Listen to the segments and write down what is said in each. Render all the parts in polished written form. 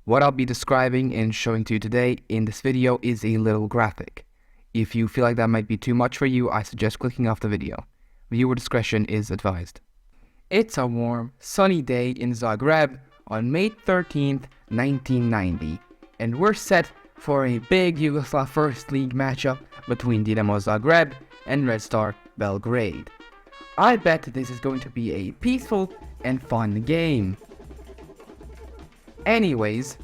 What I'll be describing and showing to you today in this video is a little graphic. If you feel like that might be too much for you, I suggest clicking off the video. Viewer discretion is advised. It's a warm, sunny day in Zagreb on May 13th, 1990, and we're set for a big Yugoslav First League matchup between Dinamo Zagreb and Red Star Belgrade. I bet this is going to be a peaceful and fun game. Anyways,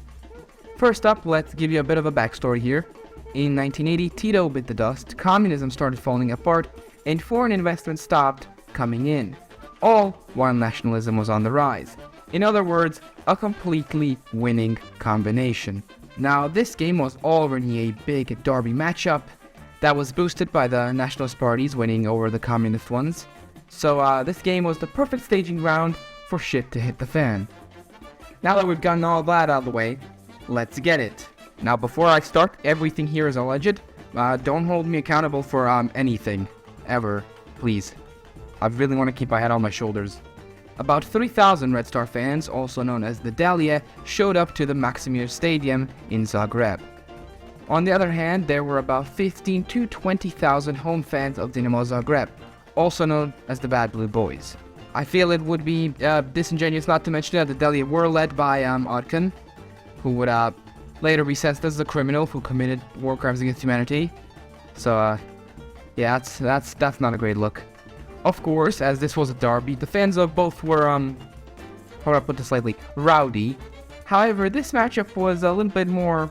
first up, let's give you a bit of a backstory here. In 1980, Tito bit the dust, communism started falling apart, and foreign investment stopped coming in, all while nationalism was on the rise. In other words, a completely winning combination. Now, this game was already a big derby matchup that was boosted by the nationalist parties winning over the communist ones. So this game was the perfect staging ground for shit to hit the fan. Now that we've gotten all that out of the way, let's get it. Now, before I start, everything here is alleged. Don't hold me accountable for anything, ever, please. I really want to keep my head on my shoulders. About 3,000 Red Star fans, also known as the Dalia, showed up to the Maksimir Stadium in Zagreb. On the other hand, there were about 15 to 20,000 home fans of Dinamo Zagreb, also known as the Bad Blue Boys. I feel it would be disingenuous not to mention that the Dalia were led by Arkan, who would later be sentenced as a criminal who committed war crimes against humanity. So yeah, that's not a great look. Of course, as this was a derby, the fans of both were how do I put this lightly, rowdy. However, this matchup was a little bit more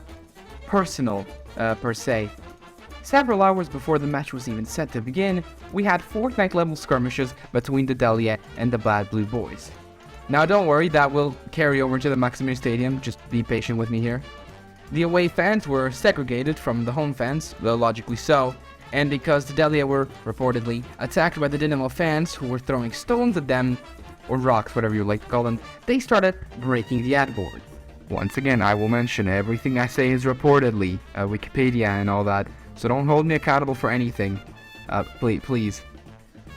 personal per se. Several hours before the match was even set to begin, we had Fortnite level skirmishes between the Dalia and the Bad Blue Boys. Now don't worry, that will carry over to the Maksimir Stadium, just be patient with me here. The away fans were segregated from the home fans, well, logically so, and because the Dalia were reportedly attacked by the Dinamo fans who were throwing stones at them, or rocks, whatever you like to call them, they started breaking the ad board. Once again, I will mention everything I say is reportedly, Wikipedia and all that, so don't hold me accountable for anything, please.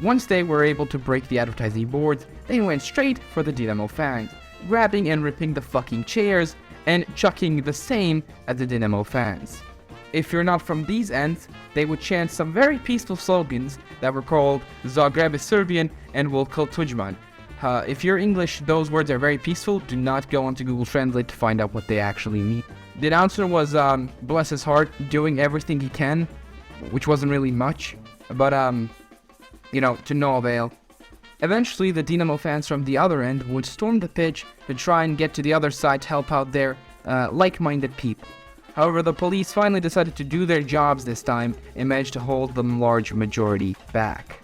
Once they were able to break the advertising boards, they went straight for the Dinamo fans, grabbing and ripping the fucking chairs and chucking the same at the Dinamo fans. If you're not from these ends, they would chant some very peaceful slogans that were called Zagreb is Serbian and will kill Tudjman. If you're English, those words are very peaceful. Do not go onto Google Translate to find out what they actually mean. The announcer was, bless his heart, doing everything he can, which wasn't really much, but, you know, to no avail. Eventually, the Dinamo fans from the other end would storm the pitch to try and get to the other side to help out their like-minded people. However, the police finally decided to do their jobs this time and managed to hold the large majority back.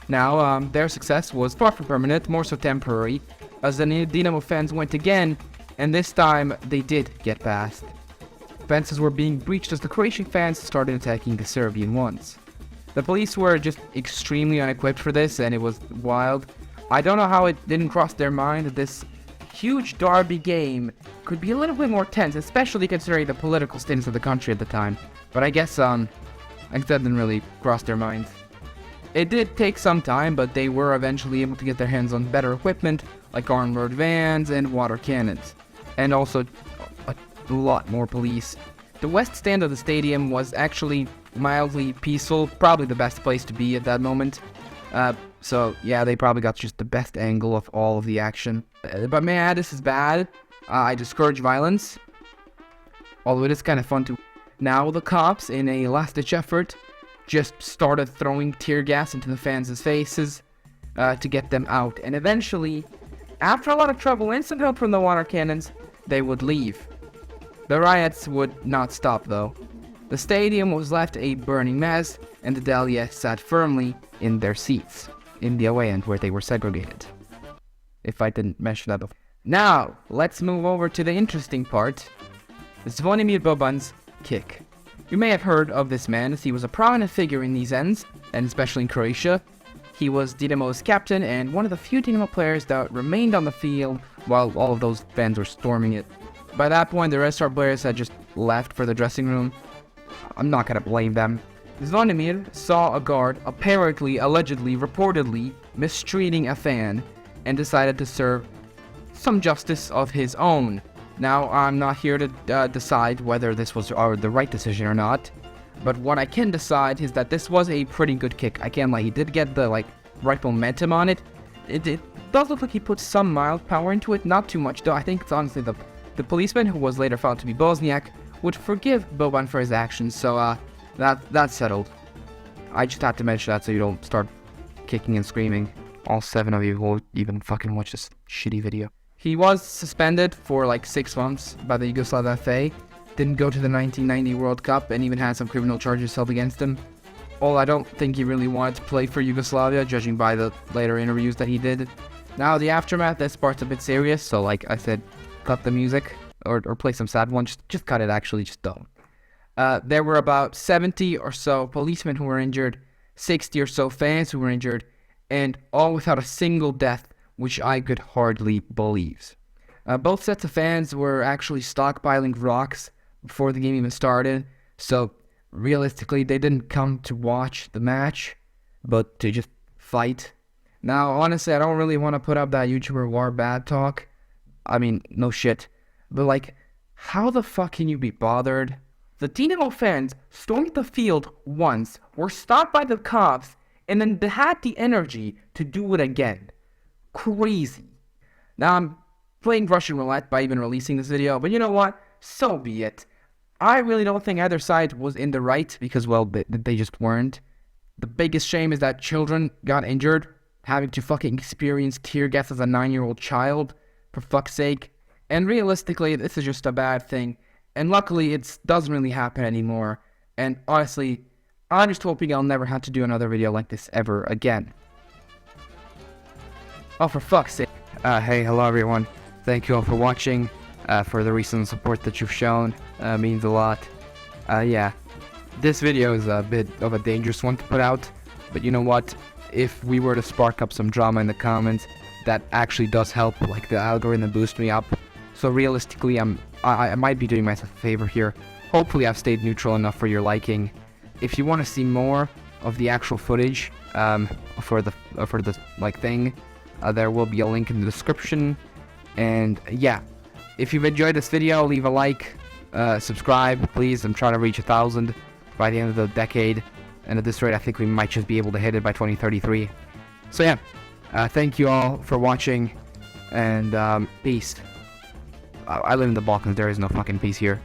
Now, their success was far from permanent, more so temporary, as the Dinamo fans went again, and this time they did get past. Fences were being breached as the Croatian fans started attacking the Serbian ones. The police were just extremely unequipped for this, and it was wild. I don't know how it didn't cross their mind that this huge derby game could be a little bit more tense, especially considering the political status of the country at the time. But I guess that didn't really cross their minds. It did take some time, but they were eventually able to get their hands on better equipment, like armored vans and water cannons, and also a lot more police. The west stand of the stadium was actually mildly peaceful, probably the best place to be at that moment. So yeah, they probably got just the best angle of all of the action. But may I add, this is bad. I discourage violence, although it is kind of fun too. Now the cops, in a last-ditch effort, just started throwing tear gas into the fans' faces to get them out. And eventually, after a lot of trouble and some help from the water cannons, they would leave. The riots would not stop though. The stadium was left a burning mess, and the Dalia sat firmly in their seats, in the away end where they were segregated. If I didn't mention that before. Now, let's move over to the interesting part. Zvonimir Boban's kick. You may have heard of this man, as he was a prominent figure in these ends, and especially in Croatia. He was Dinamo's captain and one of the few Dinamo players that remained on the field while all of those fans were storming it. By that point, the Red Star players had just left for the dressing room. I'm not gonna blame them. Zvonimir saw a guard apparently, allegedly, reportedly mistreating a fan and decided to serve some justice of his own. Now, I'm not here to decide whether this was the right decision or not, but what I can decide is that this was a pretty good kick. I can't lie, he did get the, right momentum on it. It does look like he put some mild power into it, not too much though. I think it's honestly the policeman, who was later found to be Bosniak, would forgive Boban for his actions, so that's settled. I just had to mention that so you don't start kicking and screaming, all 7 of you who will even fucking watch this shitty video. He was suspended for 6 months by the Yugoslav FA, didn't go to the 1990 World Cup, and even had some criminal charges held against him. I don't think he really wanted to play for Yugoslavia, judging by the later interviews that he did. Now, the aftermath, this part's a bit serious, so like I said, cut the music, or play some sad one, just cut it actually, just don't. There were about 70 or so policemen who were injured, 60 or so fans who were injured, and all without a single death, which I could hardly believe. Both sets of fans were actually stockpiling rocks before the game even started, so realistically they didn't come to watch the match, but to just fight. Now, honestly, I don't really want to put up that YouTuber war bad talk. I mean, no shit. But how the fuck can you be bothered? The Dinamo fans stormed the field once, were stopped by the cops, and then they had the energy to do it again. Crazy. Now, I'm playing Russian roulette by even releasing this video, but you know what? So be it. I really don't think either side was in the right, because, well, they just weren't. The biggest shame is that children got injured, having to fucking experience tear gas as a 9-year-old child, for fuck's sake. And realistically, this is just a bad thing. And luckily, it doesn't really happen anymore. And honestly, I'm just hoping I'll never have to do another video like this ever again. Oh, for fuck's sake. Hey, hello everyone. Thank you all for watching, for the recent support that you've shown. Means a lot. Yeah. This video is a bit of a dangerous one to put out. But you know what? If we were to spark up some drama in the comments, that actually does help. Like, the algorithm boost me up. So realistically, I might be doing myself a favor here. Hopefully I've stayed neutral enough for your liking. If you want to see more of the actual footage for the thing, there will be a link in the description. And yeah, if you've enjoyed this video, leave a like, subscribe, please. I'm trying to reach 1,000 by the end of the decade, and at this rate, I think we might just be able to hit it by 2033. So yeah, thank you all for watching, and peace. I live in the Balkans. There is no fucking peace here.